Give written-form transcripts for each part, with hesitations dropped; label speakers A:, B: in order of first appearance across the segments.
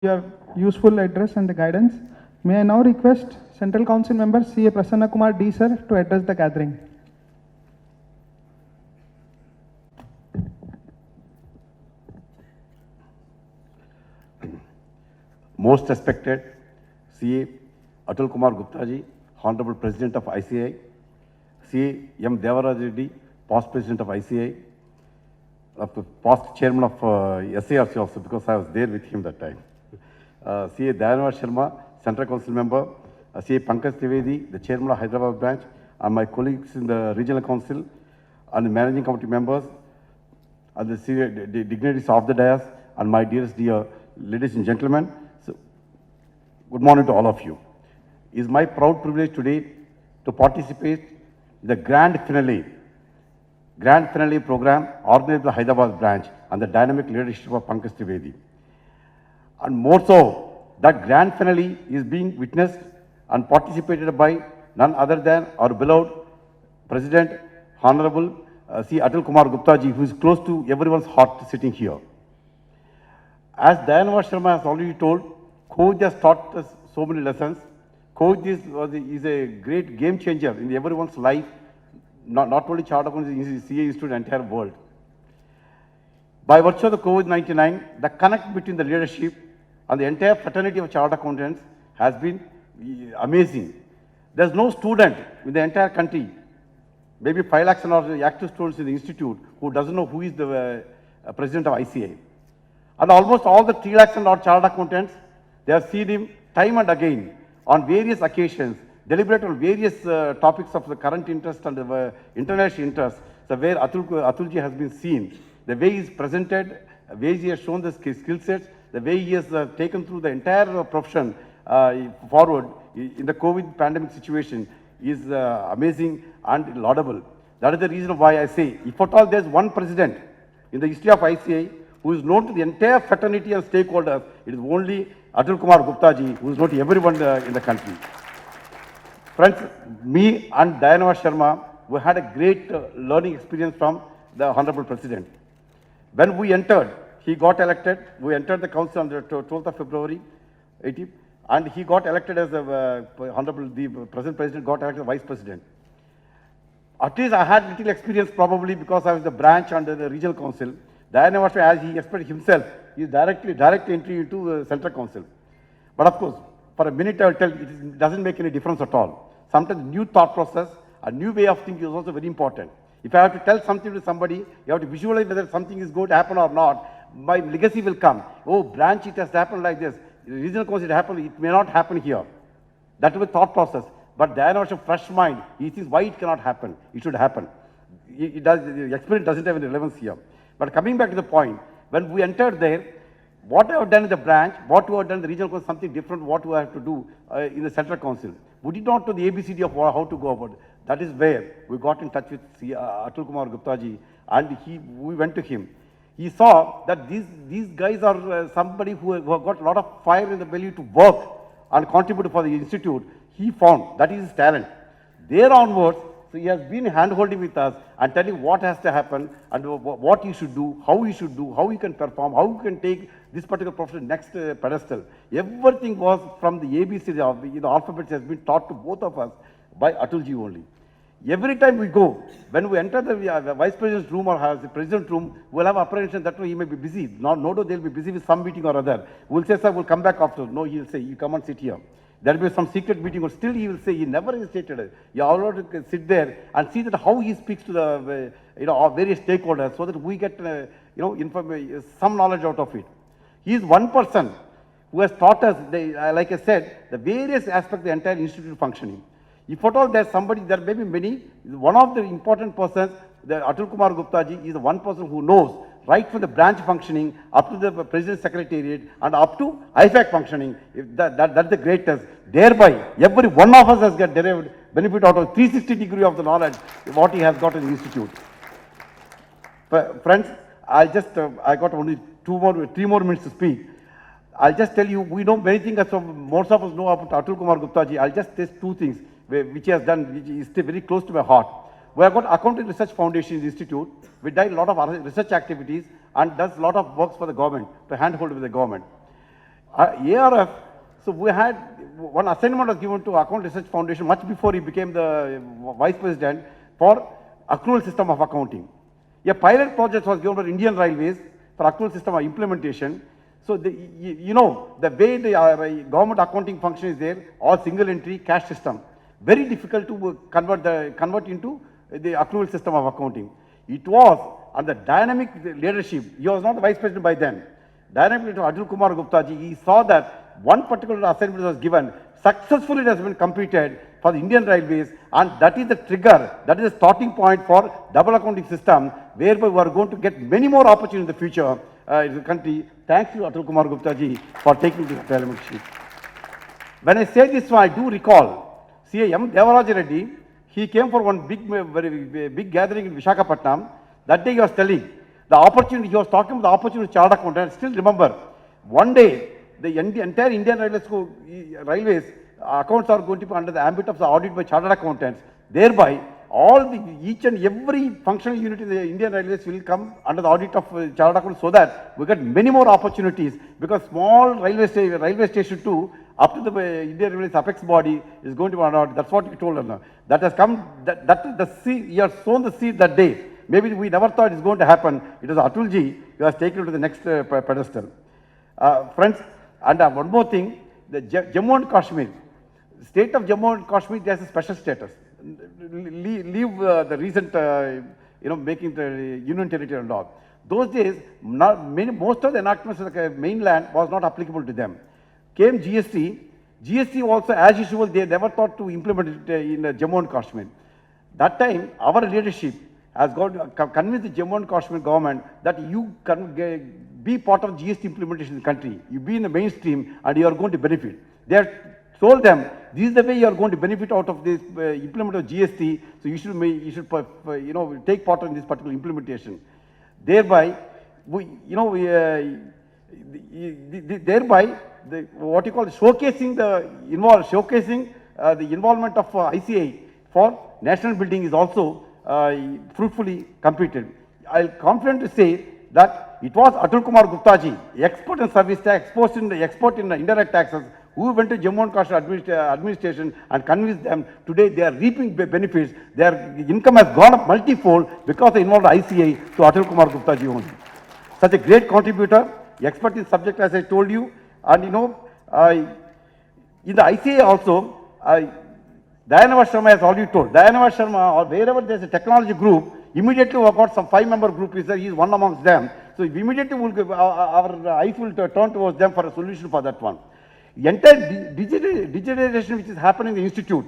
A: your useful address and the guidance. May I now request Central Council member C.A. Prasanna Kumar D. Sir to address the gathering.
B: Most respected CA Atul Kumar Gupta ji, Honorable President of ICI, CA M. Devaraj Reddy, past President of ICI, past Chairman of SARC also, because I was there with him that time. CA Dayanwar Sharma, Central Council Member, CA Pankaj Trivedi, the Chairman of Hyderabad branch, and my colleagues in the Regional Council, and the Managing Committee members, and the senior dignitaries of the dais, and my dearest dear ladies and gentlemen. So, good morning to all of you. It is my proud privilege today to participate in the grand finale program organized by the Hyderabad branch and the dynamic leadership of Pankaj Trivedi. And more so, that grand finale is being witnessed and participated by none other than our beloved President, Honorable C. Atul Kumar Gupta ji, who is close to everyone's heart sitting here. As Dayanwar Sharma has already told, Coach has taught us so many lessons. Coach is a great game changer in everyone's life, not only Chartered Accountants, CA Institute, entire world. By virtue of the COVID-19, the connect between the leadership and the entire fraternity of Chartered Accountants has been amazing. There's no student in the entire country, maybe 5 lakhs or active students in the institute, who doesn't know who is the president of ICA. And almost all the 3 lakhs and odd Chartered Accountants, they have seen him time and again on various occasions, deliberate on various topics of the current interest and the international interest, so where Atulji has been seen, the way he is presented, the way he has shown the skill sets, the way he has taken through the entire profession forward in the COVID pandemic situation is amazing and laudable. That is the reason why I say, if at all there is one president in the history of ICI who is known to the entire fraternity and stakeholders, it is only Atul Kumar Gupta ji, who is known to everyone in the country. Friends, me and Dayanwar Sharma, we had a great learning experience from the Honorable President. When we entered, he got elected. We entered the council on the 12th of February, 18th, and he got elected as the present president got elected as Vice President. At least I had little experience probably because I was the branch under the regional council. Dayanwar, as he expressed himself, he is direct entry into the central council. But of course, for a minute I will tell, it doesn't make any difference at all. Sometimes new thought process, a new way of thinking is also very important. If I have to tell something to somebody, you have to visualize whether something is going to happen or not. My legacy will come. Oh, branch, it has happened like this. Regional council, it happened, it may not happen here. That will be thought process. But Dayanwar has a fresh mind. He thinks why it cannot happen. It should happen. The experience doesn't have any relevance here. But coming back to the point, when we entered there, what I have done in the branch, what we have done in the regional council, something different, what we have to do in the central council. We did not know the ABCD of how to go about it. That is where we got in touch with Atul Kumar Gupta ji, and we went to him. He saw that these guys are somebody who have got a lot of fire in the belly to work and contribute for the institute. He found that is his talent. There onwards, so he has been hand-holding with us and telling what has to happen and what he should do, how he can perform, how he can take this particular profession next pedestal. Everything was from the ABC, the alphabet has been taught to both of us by Atulji only. Every time we go, when we enter the vice president's room or the president's room, we'll have apprehension that he may be busy. No doubt they'll be busy with some meeting or other. We'll say, sir, we'll come back after. No, he'll say, you come and sit here. There will be some secret meeting, or still he will say, he never hesitated. You all have to sit there and see that how he speaks to the various stakeholders, so that we get some knowledge out of it. He is one person who has taught us, like I said, the various aspects of the entire institute functioning. If at all there's somebody, there may be many, one of the important persons, the Atul Kumar Gupta ji, is the one person who knows right from the branch functioning up to the president's secretariat and up to IFAC functioning. That's the greatest. Thereby, every one of us has got derived benefit out of 360 degree of the knowledge what he has got in the institute. Friends, I got only 3 more minutes to speak. I'll just tell you, we know many things, most of us know about Atul Kumar Gupta ji. I'll just test 2 things which he has done, which is still very close to my heart. We have got Accounting Research Foundation Institute. We do a lot of research activities and does a lot of works for the government, to handhold with the government. ARF, so we had one assignment was given to Account Research Foundation much before he became the vice president for accrual system of accounting. A pilot project was given by Indian Railways for accrual system of implementation. So you know the way the government accounting function is there, all single entry cash system, very difficult to convert into the accrual system of accounting. It was under dynamic leadership. He was not the vice president by then. Dynamic leadership of Atul Kumar Gupta ji, he saw that one particular assignment was given, successfully it has been completed for the Indian Railways, and that is the trigger, that is the starting point for double accounting system, whereby we are going to get many more opportunities in the future in the country. Thanks to Atul Kumar Gupta ji for taking this element sheet. When I say this one, I do recall CM Devaraj Reddy. He came for one very big gathering in Visakhapatnam. That day he was telling the opportunity, he was talking about the opportunity chartered accountant. I still remember, one day the entire Indian Railways accounts are going to be under the ambit of the audit by chartered accountants. Thereby, each and every functional unit in the Indian Railways will come under the audit of chartered accountants, so that we get many more opportunities, because small railway station too, up to the Indian Railways apex body is going to be under audit. That's what he told us. That has come, the seed, he has sown the seed that day. Maybe we never thought it's going to happen. It was Atulji who has taken it to the next pedestal. Friends, and one more thing, the Jammu and Kashmir, state of Jammu and Kashmir has a special status. Leave the recent, making the union territory and all. Those days, most of the enactments of the mainland was not applicable to them. Came GST. GST also, as usual, they never thought to implement it in Jammu and Kashmir. That time, our leadership has got to convince the Jammu and Kashmir government that you can be part of GST implementation in the country. You be in the mainstream and you are going to benefit. They have told them, this is the way you are going to benefit out of this implement of GST, so you should take part in this particular implementation. Thereby, what you call showcasing the involvement of ICI for national building is also fruitfully completed. I'll confident to say that it was Atul Kumar Gupta ji, expert in service tax, expert in indirect taxes, who went to Jammu and Kashmir administration and convinced them. Today they are reaping benefits. Their income has gone up multifold because they involved ICI to Atul Kumar Gupta ji only. Such a great contributor, expert in subject, as I told you. And in the ICA also, Dayanava Sharma has already told. Dayanava Sharma, or wherever there is a technology group, immediately we have got some 5-member group is there, he is one amongst them. So immediately we'll give, our eyes will turn towards them for a solution for that one. The entire digitalization which is happening in the institute,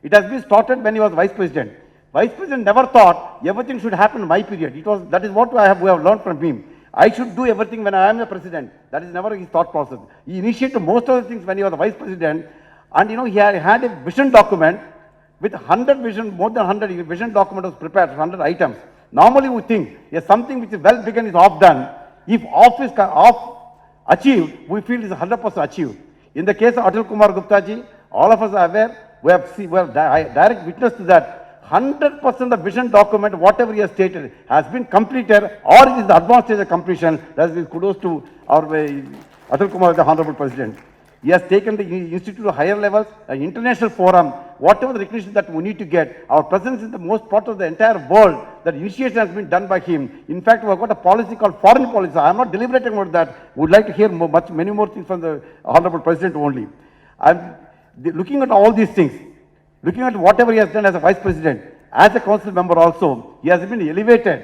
B: it has been started when he was vice president. Vice president never thought everything should happen in my period. That is what we have learned from him. I should do everything when I am the president. That is never his thought process. He initiated most of the things when he was the vice president, and he had a vision document with 100 vision, more than 100 vision document was prepared, 100 items. Normally we think, yes, something which is well begun is half done. If off is achieved, we feel it is 100% achieved. In the case of Atul Kumar Gupta ji, all of us are aware, we have direct witness to that. 100% of vision document, whatever he has stated, has been completed, or it is the advanced stage of completion. That is kudos to our Atul Kumar, the Honorable President. He has taken the institute to higher levels, an international forum, whatever the recognition that we need to get. Our presence is the most part of the entire world. That initiation has been done by him. In fact, we have got a policy called foreign policy. I am not deliberating about that. We would like to hear many more things from the Honorable President only. And looking at all these things, looking at whatever he has done as a vice president, as a council member also, he has been elevated.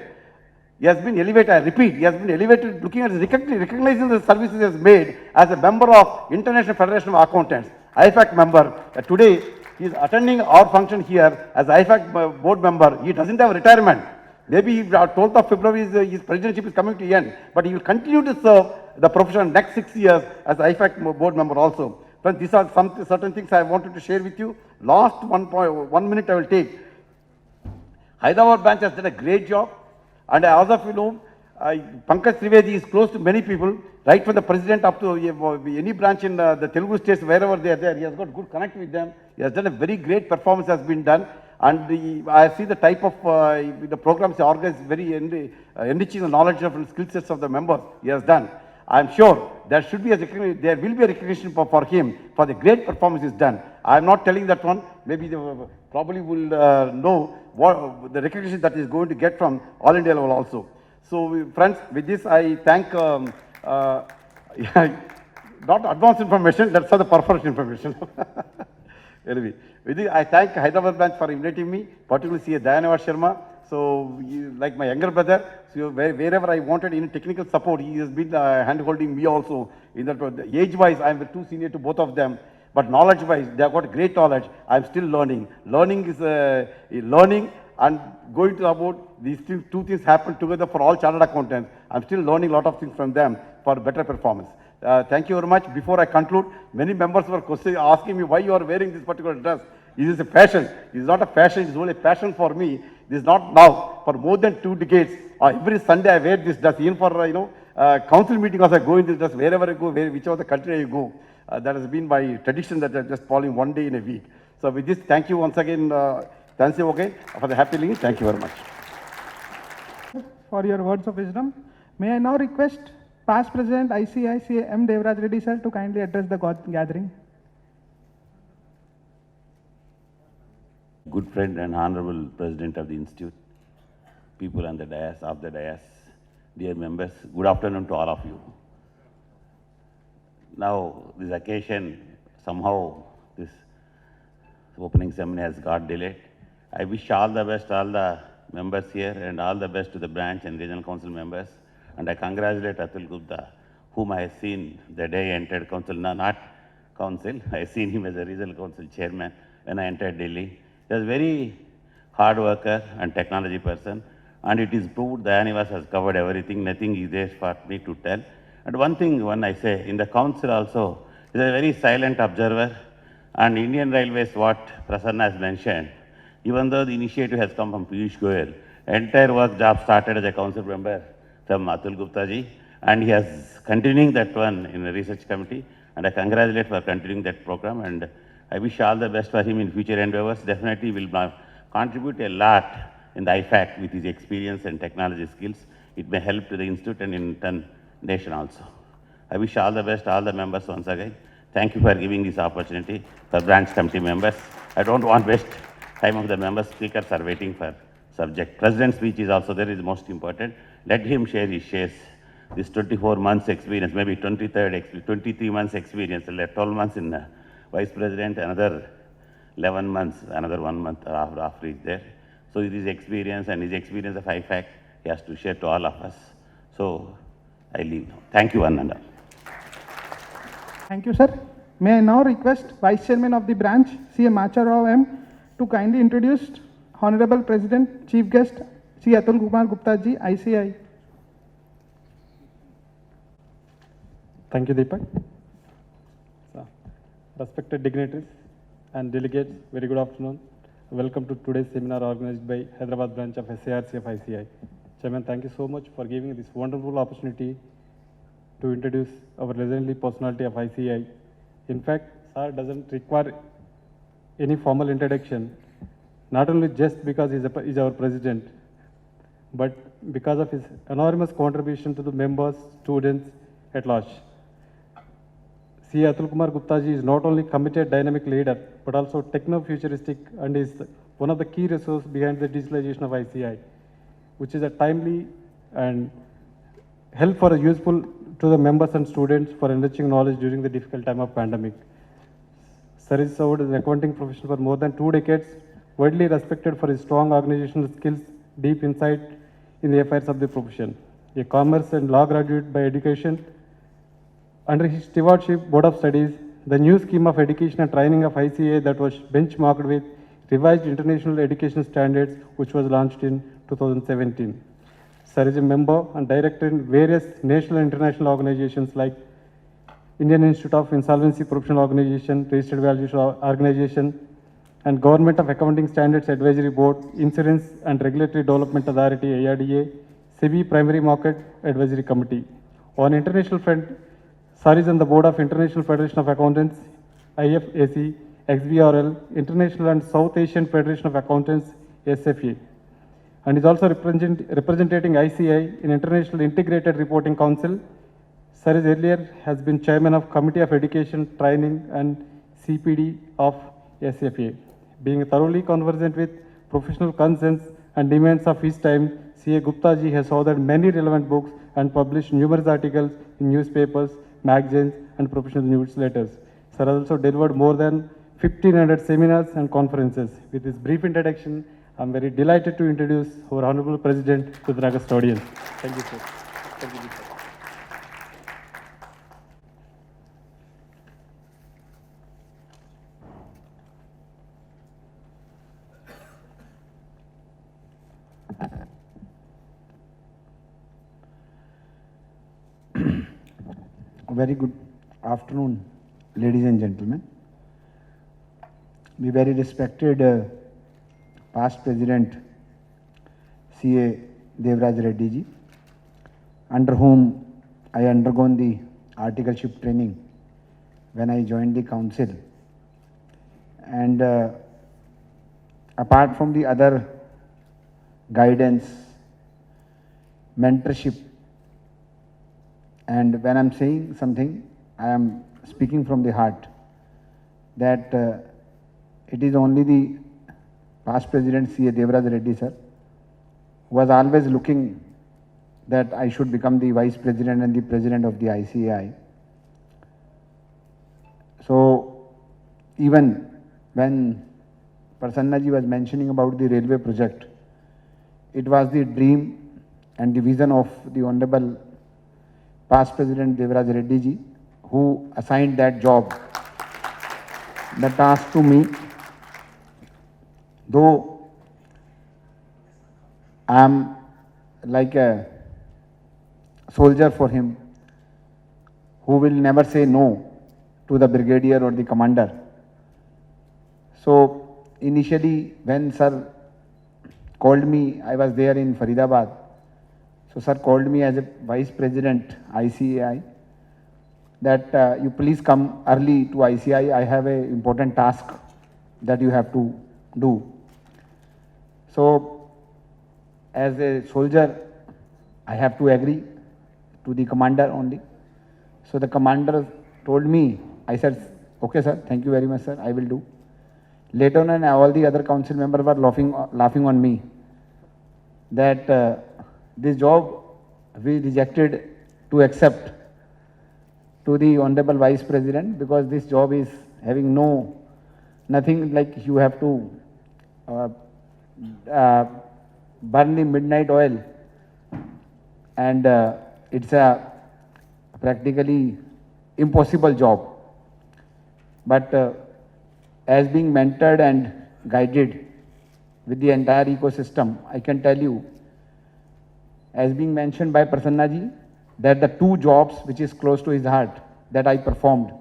B: He has been elevated, I repeat, he has been elevated looking at recognizing the services he has made as a member of International Federation of Accountants, IFAC member. Today, he is attending our function here as IFAC board member. He doesn't have retirement. Maybe 12th of February his presidency is coming to the end, but he will continue to serve the profession next 6 years as IFAC board member also. Friends, these are some certain things I wanted to share with you. Last 1 minute I will take. Hyderabad branch has done a great job. And as of Pankaj Trivedi is close to many people, right from the president up to any branch in the Telugu states, wherever they are there, he has got good connect with them. He has done a very great performance has been done. And I see the type of the programs he organized, very enriching the knowledge of and skill sets of the members he has done. I'm sure there should be there will be a recognition for him for the great performance he's done. I'm not telling that one. Maybe they probably will know what the recognition that is going to get from all India level also. So, friends, with this, I thank. Not advanced information, that's the perfect information. Anyway, with this, I thank Hyderabad branch for inviting me, particularly C.A. Dayanavad Sharma. So, like my younger brother, so wherever I wanted any technical support, he has been hand-holding me also. In that, age-wise, I am too senior to both of them. But knowledge-wise, they have got great knowledge. I am still learning. Learning is learning and going to about these two things happen together for all chartered accountants. I'm still learning a lot of things from them for better performance. Thank you very much. Before I conclude, many members were asking me why you are wearing this particular dress. It is a passion. It is not a fashion. It is only a passion for me. This is not now. For more than 2 decades, every Sunday I wear this dress. Even for council meeting also I go in this dress wherever I go, whichever the country I go. That has been my tradition that I just following 1 day in a week. So with this, thank you once again. Thank you again for the happy link. Thank you very much.
A: For your words of wisdom, may I now request Past President ICICI M. Devraj Reddy sir to kindly address the gathering.
C: Good friend and honorable president of the institute, people on the dais, off the dais, dear members, good afternoon to all of you. Now, this occasion, somehow, this opening ceremony has got delayed. I wish all the best, all the members here, and all the best to the branch and regional council members. And I congratulate Atul Gupta, whom I have seen the day I entered council, not council, I have seen him as a regional council chairman when I entered Delhi. He was a very hard worker and technology person, and it is proved Dayanavad has covered everything, nothing is there for me to tell. And one thing, when I say, in the council also, he is a very silent observer, and Indian Railways, what Prasanna has mentioned, even though the initiative has come from Piyush Goyal, entire work job started as a council member from Atul Gupta ji, and he has continuing that one in the research committee, and I congratulate for continuing that program, and I wish all the best for him in future endeavors. Definitely will contribute a lot in the IFAC with his experience and technology skills. It may help to the institute and in turn nation also. I wish all the best, all the members once again. Thank you for giving this opportunity for branch committee members. I don't want to waste time of the members. Speakers are waiting for subject. President's speech is also there, is most important. Let him share his shares. This 24 months experience, maybe 23 months experience, 12 months in Vice President, another 11 months, another 1 month after he's there. So it is experience, and his experience of IFAC he has to share to all of us. So I leave now. Thank you, one and all.
A: Thank you, sir. May I now request Vice Chairman of the branch, C.A. Macha Rao M., to kindly introduce Honorable President, Chief Guest, Sri Atul Kumar Gupta ji, ICI.
D: Thank you, Deepak. Respected dignitaries and delegates, very good afternoon. Welcome to today's seminar organized by Hyderabad branch of SARC of ICI. Chairman, thank you so much for giving this wonderful opportunity to introduce our legendary personality of ICI. In fact, sir doesn't require any formal introduction, not only just because he's our president, but because of his enormous contribution to the members, students at large. C. Atul Kumar Gupta ji is not only committed dynamic leader, but also techno-futuristic, and is one of the key resources behind the digitalization of ICI, which is a timely and helpful and useful to the members and students for enriching knowledge during the difficult time of pandemic. Sir is served as an accounting professional for more than 2 decades, widely respected for his strong organizational skills, deep insight in the affairs of the profession. A commerce and law graduate by education. Under his stewardship, Board of Studies, the new scheme of education and training of ICA that was benchmarked with revised international education standards, which was launched in 2017. Sir is a member and director in various national and international organizations like Indian Institute of Insolvency Professional Organization, Registered Valuation Organization, and Government of Accounting Standards Advisory Board, Insurance and Regulatory Development Authority, IRDA, SEBI Primary Market Advisory Committee. On international front, Sir is on the board of International Federation of Accountants, IFAC, XBRL, International and South Asian Federation of Accountants, SFA, and is also representing ICI in International Integrated Reporting Council. Sir is earlier has been chairman of Committee of Education, Training and CPD of SFA. Being thoroughly conversant with professional concerns and demands of his time, CA Gupta ji has authored many relevant books and published numerous articles in newspapers, magazines and professional newsletters. Sir has also delivered more than 1,500 seminars and conferences. With this brief introduction, I am very delighted to introduce our Honorable President to the august audience. Thank you, sir. Thank you, sir.
E: Very good afternoon, ladies and gentlemen. The very respected past President C.A. Devraj Reddy ji, under whom I undergone the articleship training when I joined the council. And apart from the other guidance, mentorship, and when I'm saying something, I am speaking from the heart, that it is only the past President C.A. Devraj Reddy sir, who was always looking that I should become the Vice President and the President of the ICAI. So even when Prasanna ji was mentioning about the railway project, it was the dream and the vision of the Honorable past President Devraj Reddy ji, who assigned that job, the task to me. Though I am like a soldier for him, who will never say no to the brigadier or the commander. So initially when sir called me, I was there in Faridabad. So sir called me as a Vice President ICAI, that you please come early to ICAI. I have an important task that you have to do. So as a soldier, I have to agree to the commander only. So the commander told me, I said, okay sir, thank you very much sir, I will do. Later on, all the other council members were laughing on me, that this job we rejected to accept to the Honorable Vice President, because this job is having nothing like you have to burn the midnight oil, and it's a practically impossible job. But as being mentored and guided with the entire ecosystem, I can tell you, as being mentioned by Prasanna ji, that the two jobs which is close to his heart that I performed,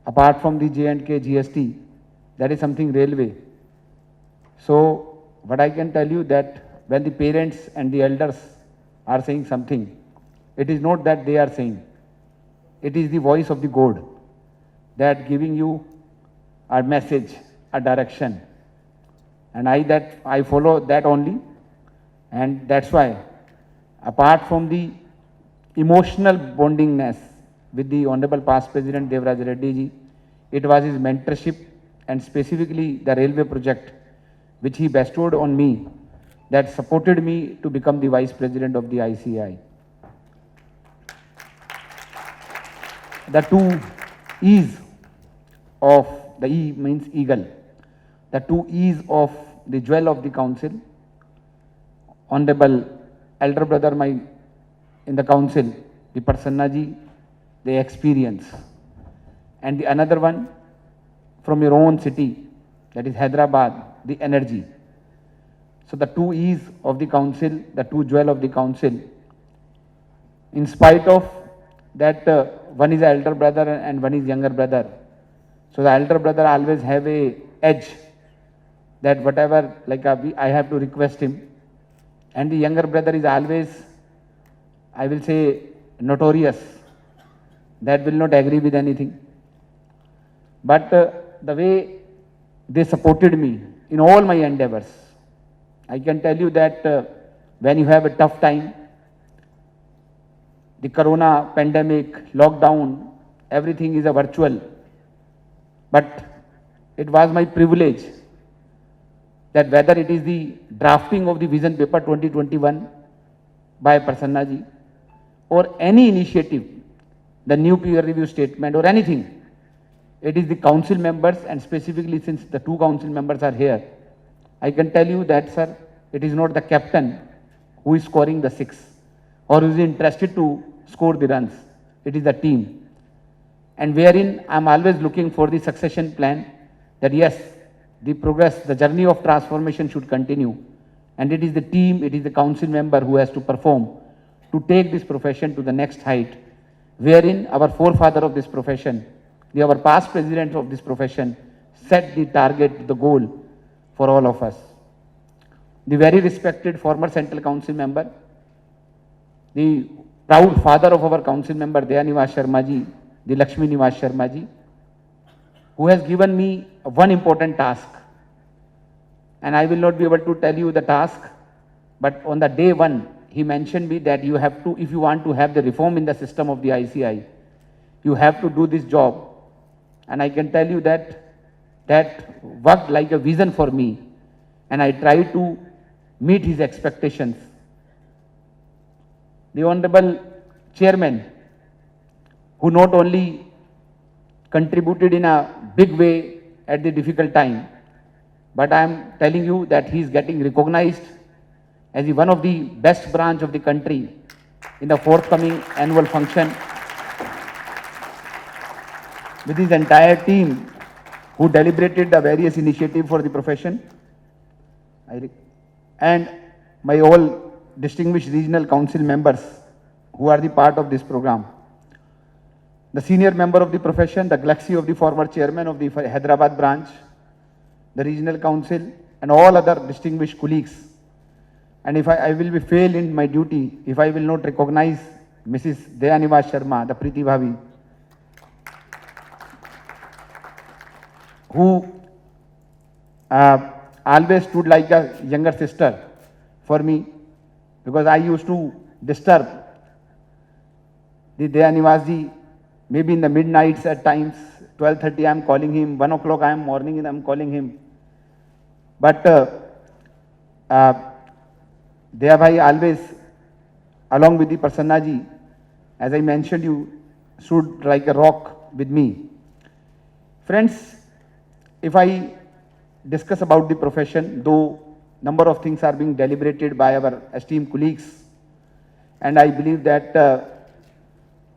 E: apart from the J&K GST, that is something railway. So what I can tell you, that when the parents and the elders are saying something, it is not that they are saying, it is the voice of the God that giving you a message, a direction, and I follow that only. And that's why, apart from the emotional bondingness with the Honorable past President Devraj Reddy ji, it was his mentorship and specifically the railway project which he bestowed on me that supported me to become the Vice President of the ICAI. The two E's of, the E means eagle, the two E's of the jewel of the council, Honorable elder brother in the council, the Prasanna ji, the experience, and the another one from your own city, that is Hyderabad, the energy. So the two E's of the council, the two jewel of the council, in spite of that one is elder brother and one is younger brother. So the elder brother always have a edge, that whatever like I have to request him, and the younger brother is always, I will say, notorious, that will not agree with anything. But the way they supported me in all my endeavors, I can tell you that when you have a tough time, the corona pandemic, lockdown, everything is a virtual. But it was my privilege that whether it is the drafting of the vision paper 2021 by Prasanna ji or any initiative, the new peer review statement or anything, it is the council members, and specifically since the two council members are here, I can tell you that, sir, it is not the captain who is scoring the six or who is interested to score the runs. It is the team. And wherein I am always looking for the succession plan, that yes, the progress, the journey of transformation should continue. And it is the team, it is the council member who has to perform to take this profession to the next height, wherein our forefather of this profession, our past president of this profession, set the target, the goal for all of us. The very respected former Central Council member, the proud father of our council member, Dayanivas Sharma ji, the Lakshmi Nivas Sharma ji, who has given me one important task. And I will not be able to tell you the task, but on the day one, he mentioned me that you have to, if you want to have the reform in the system of the ICI, you have to do this job. And I can tell you that that worked like a vision for me, and I tried to meet his expectations. The Honorable Chairman, who not only contributed in a big way at the difficult time, but I am telling you that he is getting recognized as one of the best branch of the country in the forthcoming annual function, with his entire team who deliberated the various initiatives for the profession. And my all distinguished regional council members who are the part of this program. The senior member of the profession, the galaxy of the former chairman of the Hyderabad branch, the regional council, and all other distinguished colleagues. And if I will be fail in my duty, if I will not recognize Mrs. Dayanivas Sharma, the Preeti Bhavi, who always stood like a younger sister for me, because I used to disturb the Dayanivas ji, maybe in the midnights at times, 12:30 I am calling him, 1 o'clock I am morning and I am calling him. But Daya Bhai always, along with the Prasanna ji, as I mentioned, you stood like a rock with me. Friends, if I discuss about the profession, though number of things are being deliberated by our esteemed colleagues, and I believe that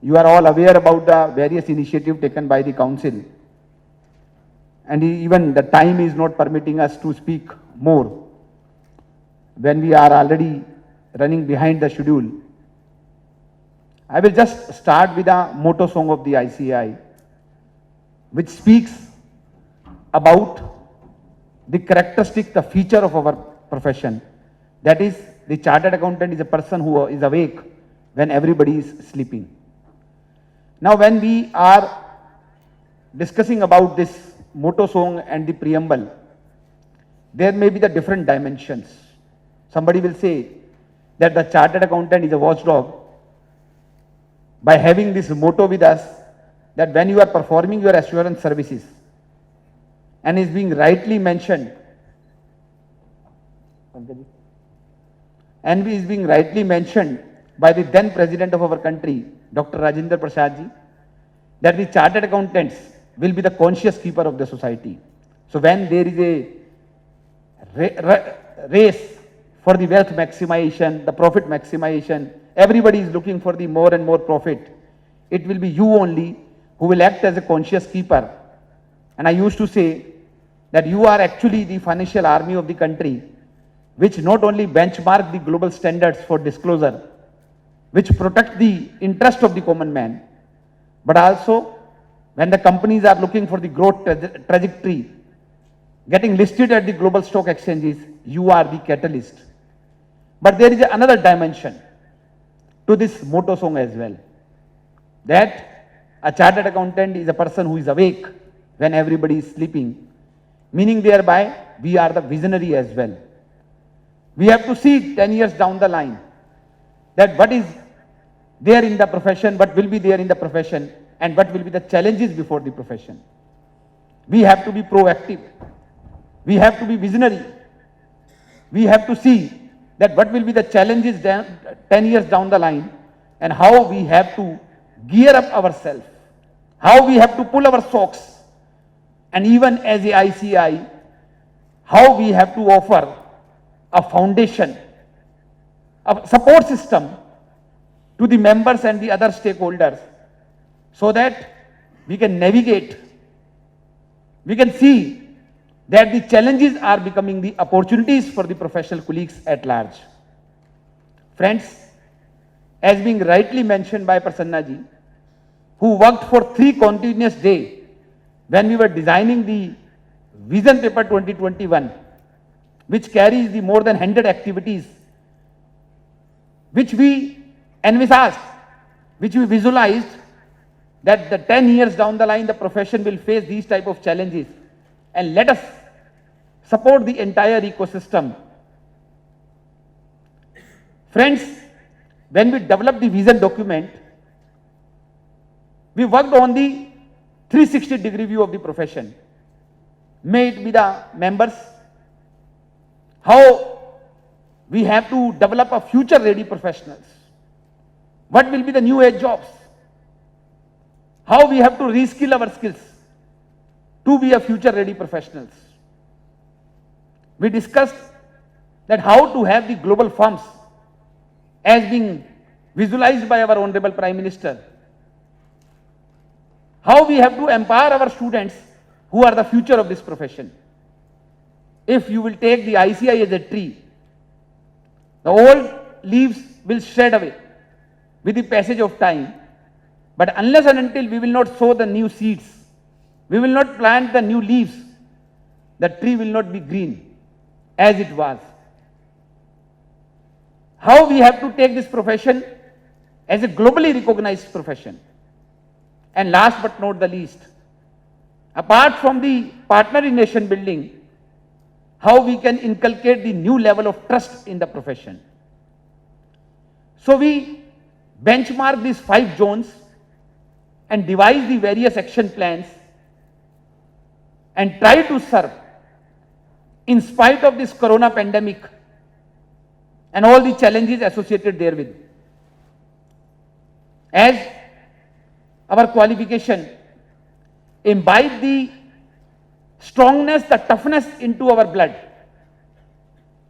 E: you are all aware about the various initiatives taken by the council, and even the time is not permitting us to speak more when we are already running behind the schedule. I will just start with a motto song of the ICI, which speaks about the characteristic, the feature of our profession. That is, the chartered accountant is a person who is awake when everybody is sleeping. Now, when we are discussing about this motto song and the preamble, there may be the different dimensions. Somebody will say that the chartered accountant is a watchdog by having this motto with us, that when you are performing your assurance services, and is being rightly mentioned, and is being rightly mentioned by the then president of our country, Dr. Rajendra Prasad ji, that the chartered accountants will be the conscious keeper of the society. So when there is a race for the wealth maximization, the profit maximization, everybody is looking for the more and more profit, it will be you only who will act as a conscious keeper. And I used to say that you are actually the financial army of the country, which not only benchmark the global standards for disclosure, which protect the interest of the common man, but also when the companies are looking for the growth trajectory, getting listed at the global stock exchanges, you are the catalyst. But there is another dimension to this motto song as well, that a chartered accountant is a person who is awake when everybody is sleeping, meaning thereby we are the visionary as well. We have to see 10 years down the line that what is there in the profession, what will be there in the profession, and what will be the challenges before the profession. We have to be proactive. We have to be visionary. We have to see that what will be the challenges 10 years down the line, and how we have to gear up ourselves, how we have to pull our socks, and even as a ICI, how we have to offer a foundation, a support system to the members and the other stakeholders, so that we can navigate, we can see that the challenges are becoming the opportunities for the professional colleagues at large. Friends, as being rightly mentioned by Prasanna ji, who worked for 3 continuous days when we were designing the Vision Paper 2021, which carries the more than 100 activities, which we envisaged, which we visualized, that the 10 years down the line the profession will face these type of challenges, and let us support the entire ecosystem. Friends, when we developed the vision document, we worked on the 360-degree view of the profession. May it be the members, how we have to develop a future-ready professionals, what will be the new age jobs, how we have to reskill our skills to be a future-ready professionals. We discussed that how to have the global firms as being visualized by our Honorable Prime Minister, how we have to empower our students who are the future of this profession. If you will take the ICI as a tree, the old leaves will shed away with the passage of time, but unless and until we will not sow the new seeds, we will not plant the new leaves, the tree will not be green as it was. How we have to take this profession as a globally recognized profession. And last but not the least, apart from the partner in nation building, how we can inculcate the new level of trust in the profession. So we benchmark these 5 zones and devise the various action plans and try to serve, in spite of this corona pandemic and all the challenges associated therewith. As our qualification imbibe the strongness, the toughness into our blood.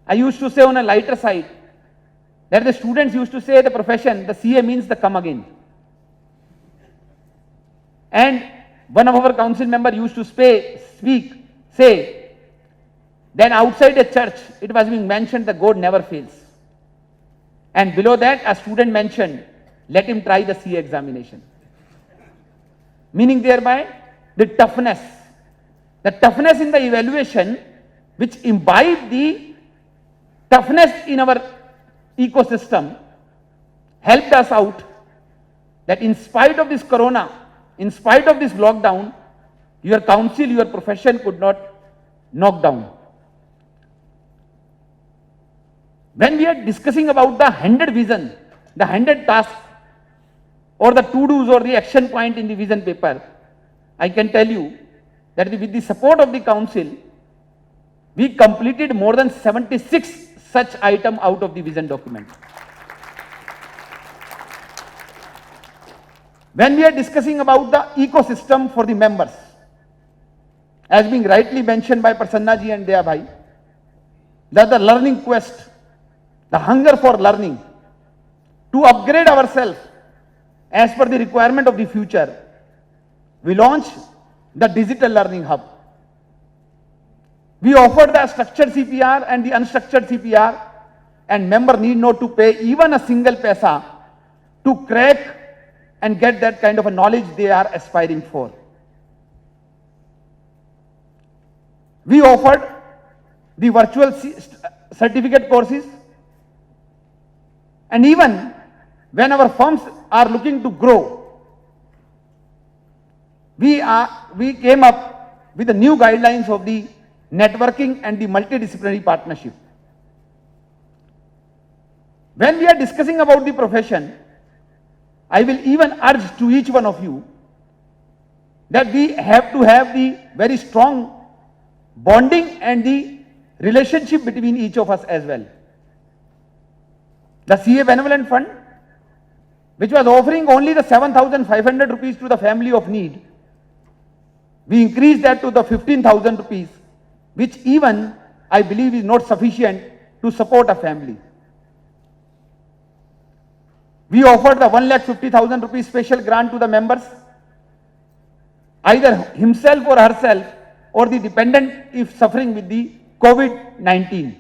E: I used to say on a lighter side that the students used to say the profession, the CA means the come again. And one of our council member used to say that outside a church it was being mentioned that God never fails. And below that a student mentioned, let him try the CA examination. Meaning thereby the toughness in the evaluation, which imbibe the toughness in our ecosystem, helped us out that in spite of this corona, in spite of this lockdown, your council, your profession could not knock down. When we are discussing about the 100 vision, the 100 tasks, or the to-dos or the action point in the vision paper, I can tell you that with the support of the council, we completed more than 76 such items out of the vision document. When we are discussing about the ecosystem for the members, as being rightly mentioned by Prasanna ji and Daya bhai, that the learning quest, the hunger for learning, to upgrade ourselves as per the requirement of the future, we launched the Digital Learning Hub. We offered the structured CPR and the unstructured CPR, and member need not to pay even a single paisa to crack and get that kind of a knowledge they are aspiring for. We offered the virtual certificate courses, and even when our firms are looking to grow, we came up with the new guidelines of the networking and the multidisciplinary partnership. When we are discussing about the profession, I will even urge to each one of you that we have to have the very strong bonding and the relationship between each of us as well. The CA Benevolent Fund, which was offering only the 7,500 rupees to the family of need, we increased that to the 15,000 rupees, which even I believe is not sufficient to support a family. We offered the 1,50,000 rupees special grant to the members, either himself or herself or the dependent if suffering with the COVID-19.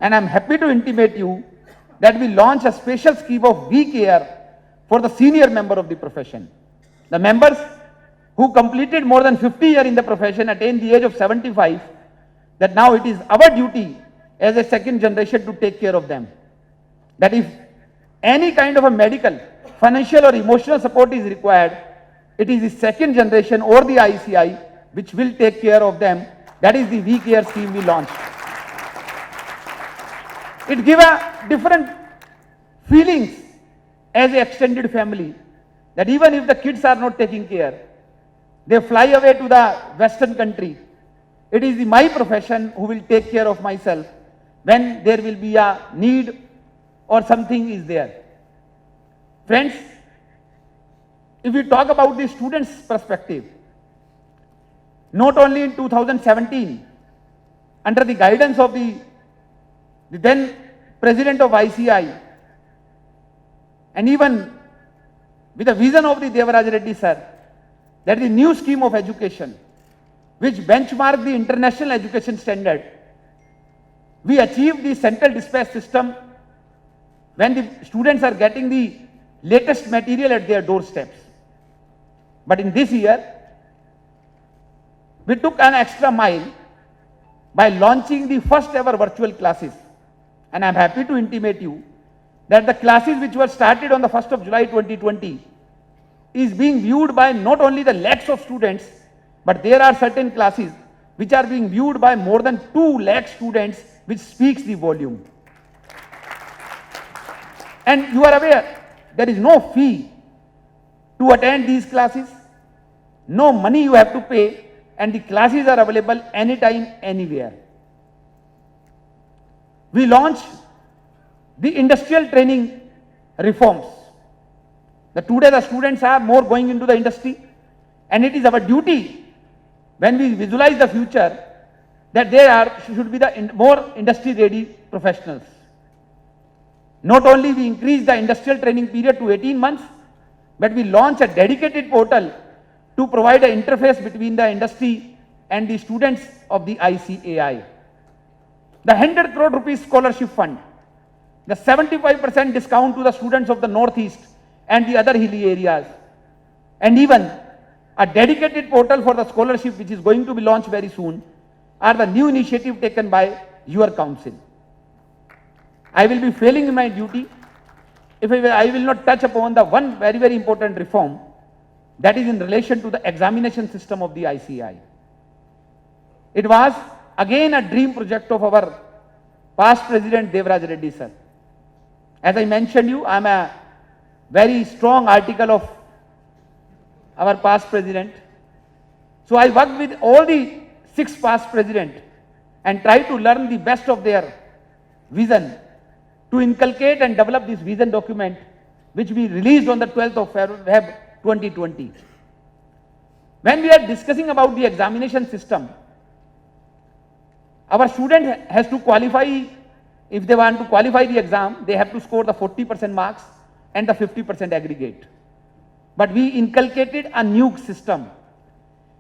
E: And I am happy to intimate you that we launch a special scheme of V-Care for the senior member of the profession. The members who completed more than 50 years in the profession attain the age of 75, that now it is our duty as a second generation to take care of them. That if any kind of a medical, financial or emotional support is required, it is the second generation or the ICI which will take care of them. That is the V-Care scheme we launched. It gives a different feelings as an extended family, that even if the kids are not taking care, they fly away to the Western country. It is my profession who will take care of myself when there will be a need or something is there. Friends, if we talk about the students' perspective, not only in 2017, under the guidance of the then President of ICI, and even with the vision of the Devaraj Reddy sir, that is the new scheme of education, which benchmark the international education standard. We achieved the central dispatch system when the students are getting the latest material at their doorsteps. But in this year, we took an extra mile by launching the first ever virtual classes. And I am happy to intimate you that the classes which were started on the 1st of July 2020 is being viewed by not only the lakhs of students, but there are certain classes which are being viewed by more than 2 lakh students, which speaks the volume. And you are aware, there is no fee to attend these classes, no money you have to pay, and the classes are available anytime, anywhere. We launched the industrial training reforms. Today the students are more going into the industry, and it is our duty when we visualize the future that there should be the more industry ready professionals. Not only we increase the industrial training period to 18 months, but we launch a dedicated portal to provide an interface between the industry and the students of the ICAI. The 100 crore rupees scholarship fund, the 75% discount to the students of the Northeast and the other hilly areas, and even a dedicated portal for the scholarship which is going to be launched very soon, are the new initiative taken by your council. I will be failing in my duty if I will not touch upon the one very, very important reform, that is in relation to the examination system of the ICI. It was again a dream project of our past President Devaraj Reddy sir. As I mentioned you, I am a very strong article of our past President. So I worked with all the 6 past Presidents and tried to learn the best of their vision to inculcate and develop this vision document, which we released on the 12th of February 2020. When we are discussing about the examination system, our student has to qualify. If they want to qualify the exam, they have to score the 40% marks and the 50% aggregate. But we inculcated a new system,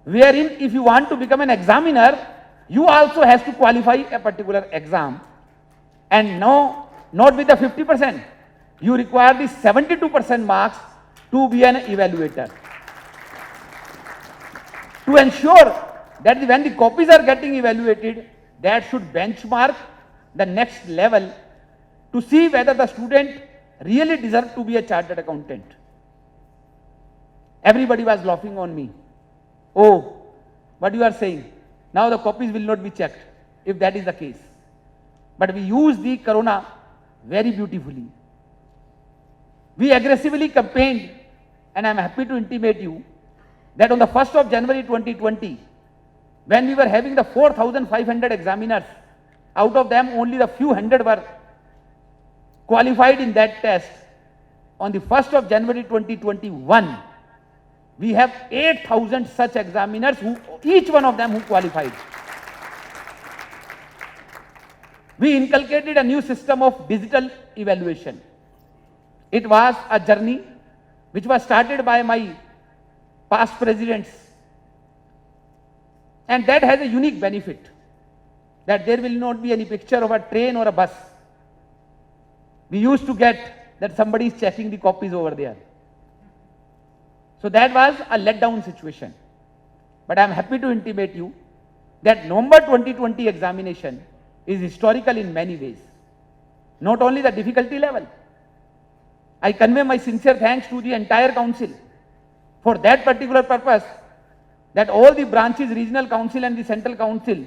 E: wherein if you want to become an examiner, you also have to qualify a particular exam. And no, not with the 50%. You require the 72% marks to be an evaluator. To ensure that when the copies are getting evaluated, that should benchmark the next level to see whether the student really deserves to be a chartered accountant. Everybody was laughing on me. Oh, what you are saying? Now the copies will not be checked, if that is the case. But we use the corona very beautifully. We aggressively campaigned, and I'm happy to intimate you that on the 1st of January 2020, when we were having the 4,500 examiners, out of them only the few hundred were qualified in that test. On the 1st of January 2021, we have 8,000 such examiners, who each one of them who qualified. We inculcated a new system of digital evaluation. It was a journey which was started by my past presidents, and that has a unique benefit, that there will not be any picture of a train or a bus. We used to get that somebody is checking the copies over there. So that was a letdown situation. But I am happy to intimate you that November 2020 examination is historical in many ways. Not only the difficulty level. I convey my sincere thanks to the entire council for that particular purpose, that all the branches, regional council and the central council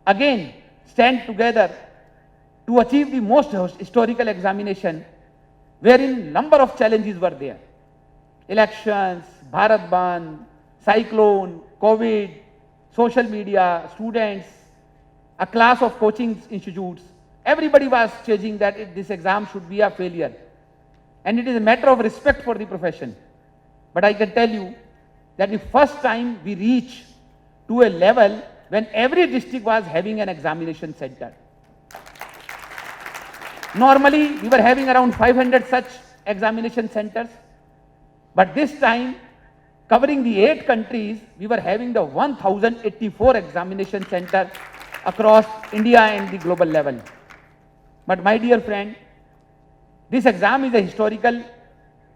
E: again stand together to achieve the most historical examination, wherein number of challenges were there. Elections, Bharat Bandh, cyclone, COVID, social media, students, a class of coaching institutes, everybody was chasing that this exam should be a failure. And it is a matter of respect for the profession. But I can tell you that the first time we reached to a level when every district was having an examination center. Normally, we were having around 500 such examination centers. But this time, covering the 8 countries, we were having the 1,084 examination centers across India and the global level. But my dear friend, this exam is a historical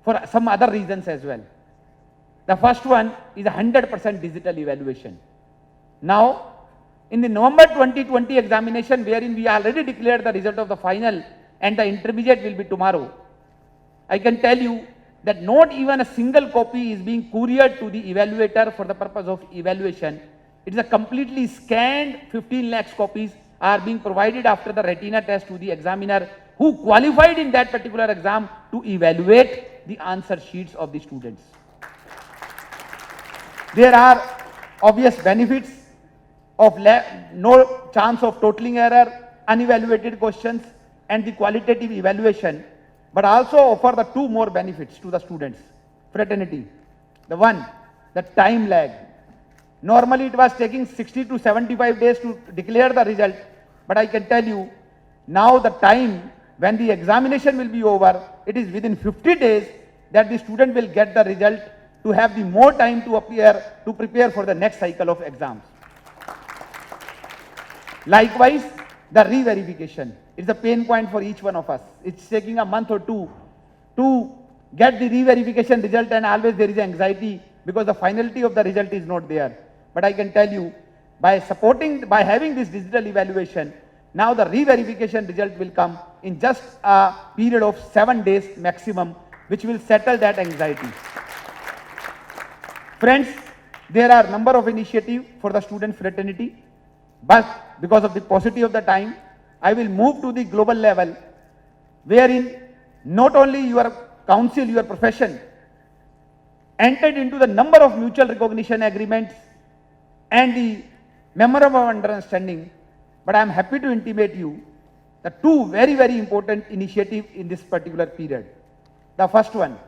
E: for some other reasons as well. The first one is a 100% digital evaluation. Now, in the November 2020 examination, wherein we already declared the result of the final and the intermediate will be tomorrow, I can tell you that not even a single copy is being couriered to the evaluator for the purpose of evaluation. It is a completely scanned 15 lakhs copies are being provided after the retina test to the examiner who qualified in that particular exam to evaluate the answer sheets of the students. There are obvious benefits of no chance of totaling error, unevaluated questions, and the qualitative evaluation, but also offer the 2 more benefits to the students. Fraternity. The one, the time lag. Normally it was taking 60 to 75 days to declare the result, but I can tell you now the time when the examination will be over, it is within 50 days that the student will get the result to have the more time to prepare for the next cycle of exams. Likewise, the re-verification. It's a pain point for each one of us. It's taking a month or 2 to get the re-verification result, and always there is anxiety because the finality of the result is not there. But I can tell you, by having this digital evaluation, now the re-verification result will come in just a period of 7 days maximum, which will settle that anxiety. Friends, there are a number of initiatives for the student fraternity, but because of the paucity of the time, I will move to the global level, wherein not only your council, your profession, entered into the number of mutual recognition agreements and the memorandum of understanding, but I am happy to intimate you the 2 very, very important initiatives in this particular period. The first one,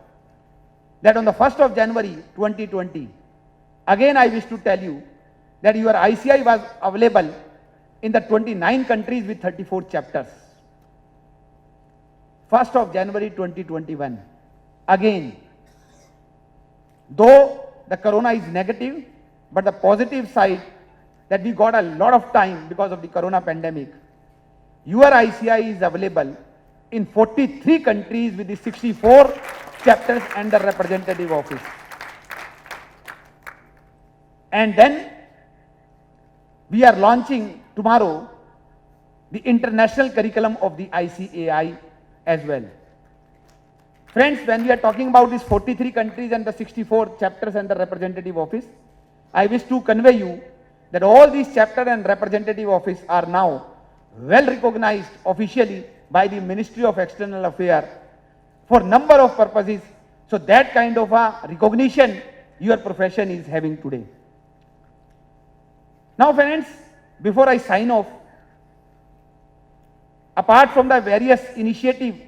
E: that on the 1st of January 2020, again I wish to tell you that your ICI was available in the 29 countries with 34 chapters. 1st of January 2021. Again, though the corona is negative, but the positive side that we got a lot of time because of the corona pandemic. Your ICI is available in 43 countries with the 64 chapters and the representative office. And then we are launching tomorrow the international curriculum of the ICAI as well. Friends, when we are talking about these 43 countries and the 64 chapters and the representative office, I wish to convey you that all these chapter and representative office are now well recognized officially by the Ministry of External Affairs for number of purposes. So that kind of a recognition your profession is having today. Now friends, before I sign off, apart from the various initiatives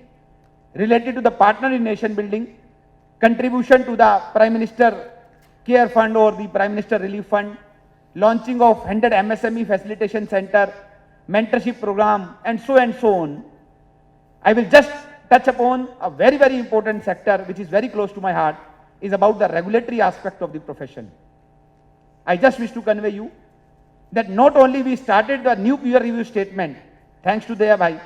E: related to the partner in nation building, contribution to the Prime Minister Care Fund or the Prime Minister Relief Fund, launching of 100 MSME Facilitation Center, mentorship program, and so on, I will just touch upon a very, very important sector which is very close to my heart, is about the regulatory aspect of the profession. I just wish to convey you that not only we started the new peer review statement, thanks to Daya Bhai,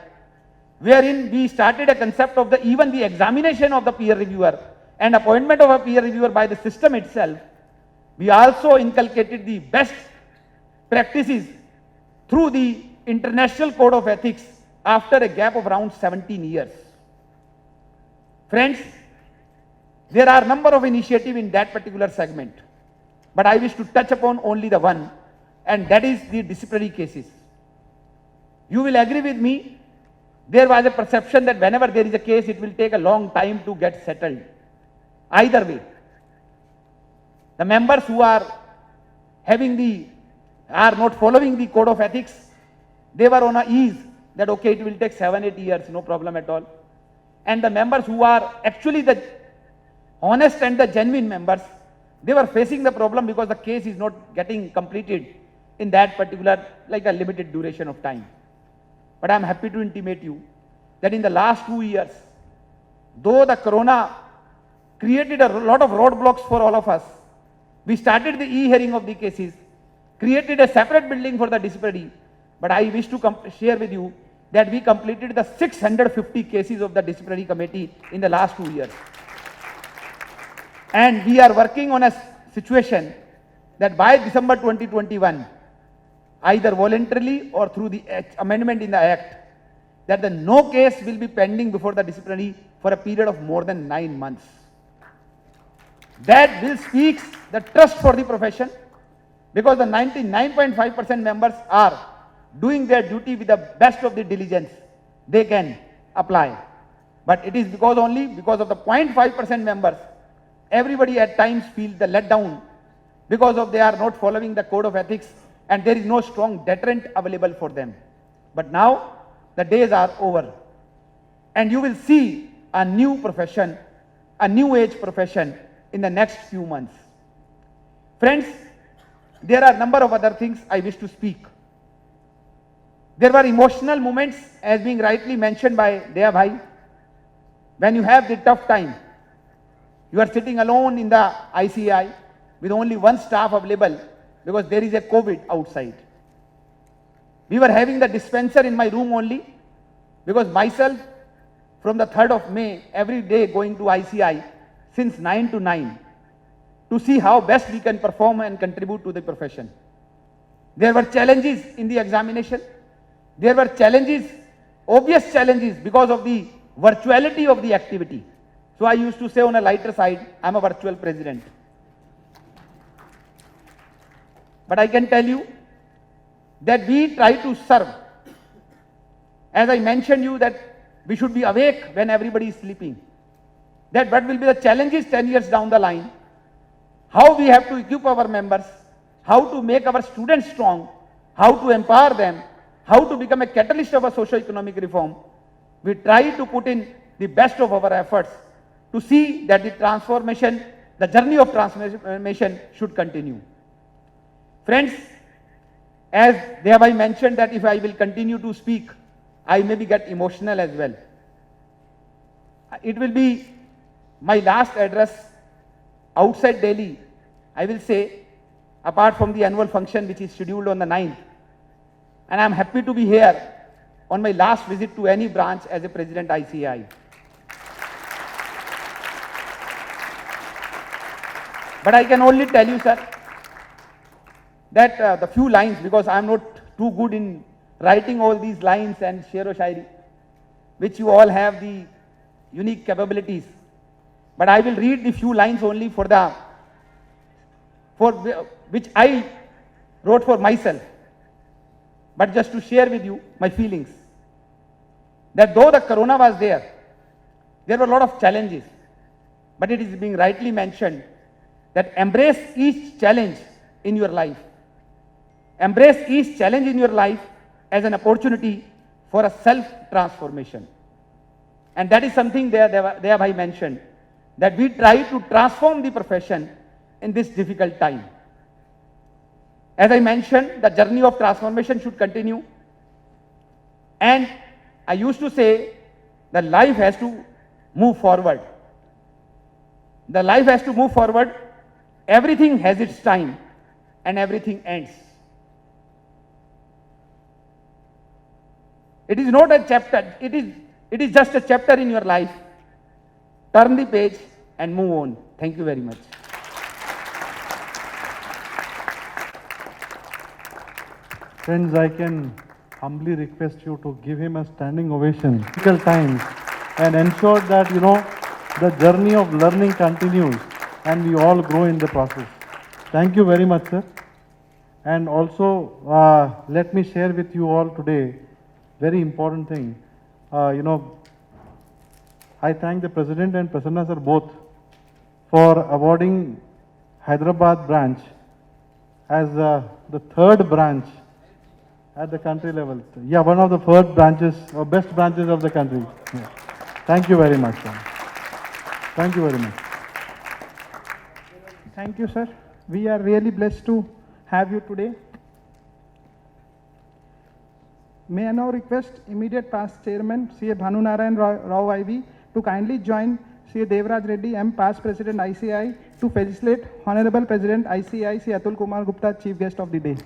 E: wherein we started a concept of even the examination of the peer reviewer and appointment of a peer reviewer by the system itself. We also inculcated the best practices through the International Code of Ethics after a gap of around 17 years. Friends, there are a number of initiatives in that particular segment, but I wish to touch upon only the one, and that is the disciplinary cases. You will agree with me, there was a perception that whenever there is a case, it will take a long time to get settled. Either way, the members who are not following the code of ethics, they were on a ease that okay, it will take 7-8 years, no problem at all. And the members who are actually the honest and the genuine members, they were facing the problem because the case is not getting completed in that particular, like a limited duration of time. But I am happy to intimate you that in the last 2 years, though the corona created a lot of roadblocks for all of us, we started the e-hearing of the cases, created a separate building for the disciplinary, but I wish to share with you that we completed the 650 cases of the disciplinary committee in the last 2 years. And we are working on a situation that by December 2021, either voluntarily or through the amendment in the Act, that the no case will be pending before the disciplinary for a period of more than 9 months. That will speak the trust for the profession, because the 99.5% members are doing their duty with the best of the diligence they can apply. But it is only because of the 0.5% members, everybody at times feels the letdown because of they are not following the code of ethics and there is no strong deterrent available for them. But now the days are over and you will see a new profession, a new age profession in the next few months. Friends, there are a number of other things I wish to speak. There were emotional moments, as being rightly mentioned by Daya Bhai. When you have the tough time, you are sitting alone in the ICI with only one staff available because there is a COVID outside. We were having the dispenser in my room only because myself from the 3rd of May every day going to ICI since 9 to 9 to see how best we can perform and contribute to the profession. There were challenges in the examination. There were challenges, obvious challenges because of the virtuality of the activity. So I used to say on a lighter side, I'm a virtual president. But I can tell you that we try to serve. As I mentioned you that we should be awake when everybody is sleeping. That what will be the challenges 10 years down the line, how we have to equip our members, how to make our students strong, how to empower them, how to become a catalyst of a socio-economic reform. We try to put in the best of our efforts to see that the transformation, the journey of transformation should continue. Friends, as Daya Bhai mentioned that if I will continue to speak, I maybe get emotional as well. It will be my last address outside Delhi, I will say, apart from the annual function which is scheduled on the 9th. And I am happy to be here on my last visit to any branch as a President ICI. But I can only tell you, sir, that the few lines, because I am not too good in writing all these lines and shero-shairi, which you all have the unique capabilities. But I will read the few lines only for which I wrote for myself. But just to share with you my feelings, that though the corona was there, there were a lot of challenges, but it is being rightly mentioned that embrace each challenge in your life. Embrace each challenge in your life as an opportunity for a self-transformation. And that is something they have I mentioned, that we try to transform the profession in this difficult time. As I mentioned, the journey of transformation should continue. And I used to say that life has to move forward. The life has to move forward. Everything has its time and everything ends. It is not a chapter, it is just a chapter in your life. Turn the page and move on. Thank you very much.
D: Friends, I can humbly request you to give him a standing ovation difficult times and ensure that, the journey of learning continues and we all grow in the process. Thank you very much, sir. And also, let me share with you all today, very important thing. I thank the President and Prasanna sir both for awarding Hyderabad branch as the third branch at the country level. Yeah, one of the third branches or best branches of the country. Yeah. Thank you very much, sir. Thank you very much.
A: Thank you, sir. We are really blessed to have you today. May I now request immediate past chairman C.A. Bhanunarayan Rao IV to kindly join C.A. Devraj Reddy M. past president ICI to facilitate Honorable President ICI C. Atul Kumar Gupta, chief guest of the day.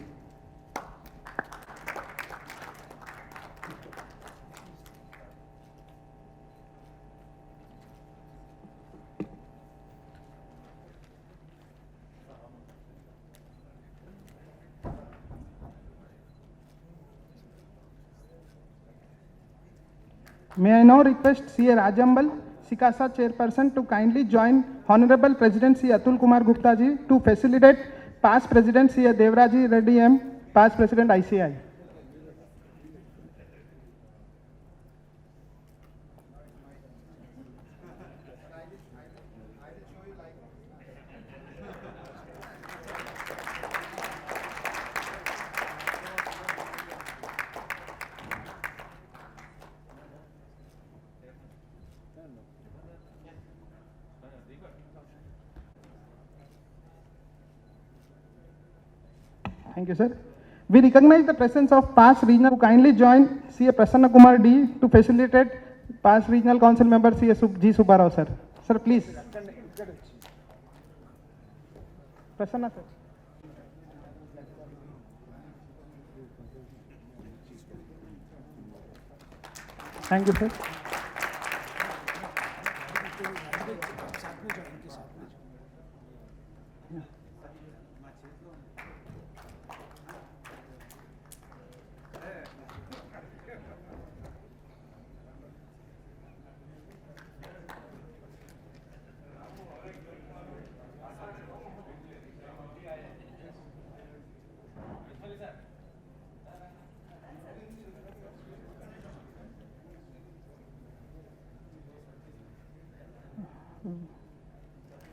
A: May I now request C.A. Rajambal, Sikasa chairperson, to kindly join Honorable President C. Atul Kumar Gupta ji to facilitate past President C. Devraji Reddy M, past President ICI. Thank you, sir. We recognize the presence of past regional who kindly join C.A. Prasanna Kumar D to facilitate past regional council member C.A. G. Subbarao, sir. Sir, please. Prasanna, sir. Thank you, sir.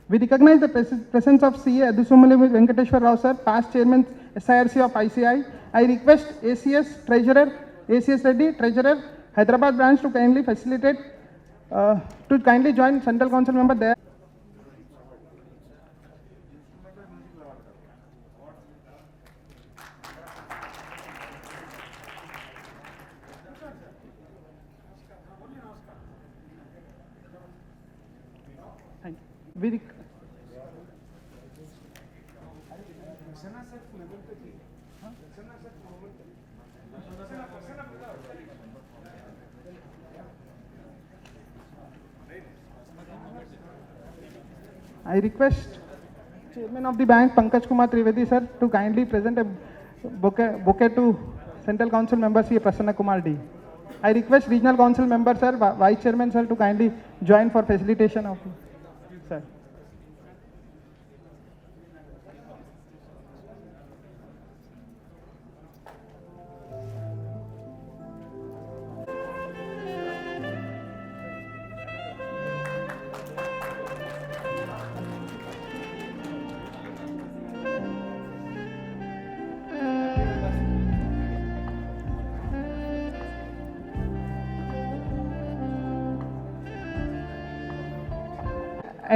A: We recognize the presence of C.A. Adusumali Venkateshwar Rao, sir, past chairman SIRC of ICI. I request ACS Treasurer, ACS Reddy, Treasurer, Hyderabad branch to kindly facilitate, to kindly join Central Council member there. Thank you. We I request Chairman of the bank Pankaj Kumar Trivedi sir to kindly present a bouquet to Central Council member C. Prasanna Kumar D. I request Regional Council member sir, Vice Chairman sir to kindly join for facilitation of sir.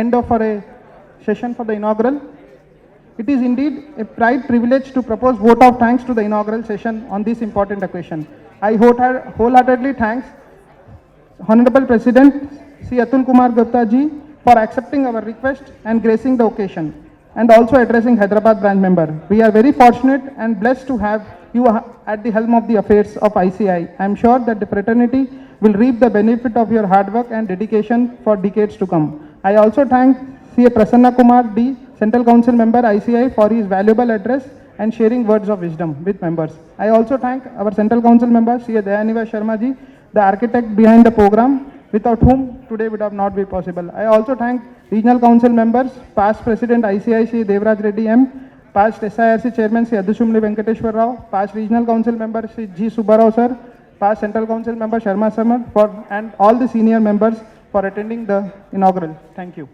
A: end of for a session for the inaugural. It is indeed a pride privilege to propose vote of thanks to the inaugural session on this important occasion. I wholeheartedly thanks Honorable President Sri Atul Kumar Gupta ji for accepting our request and gracing the occasion, and also addressing Hyderabad branch member. We are very fortunate and blessed to have you at the helm of the affairs of ICI. I am sure that the fraternity will reap the benefit of your hard work and dedication for decades to come. I also thank CA Prasanna Kumar D, Central Council member ICI, for his valuable address and sharing words of wisdom with members. I also thank our Central Council member CA Dayaniva Sharma ji, the architect behind the program, without whom today would have not been possible. I also thank Regional Council members, past President ICI Sri Devraj Reddy M, past SIRC Chairman Sri Addushumli Venkateshwar Rao, past Regional Council member Sri G. Subbarao sir, past Central Council member Sharma Samar, and all the senior members for attending the inaugural. Thank you.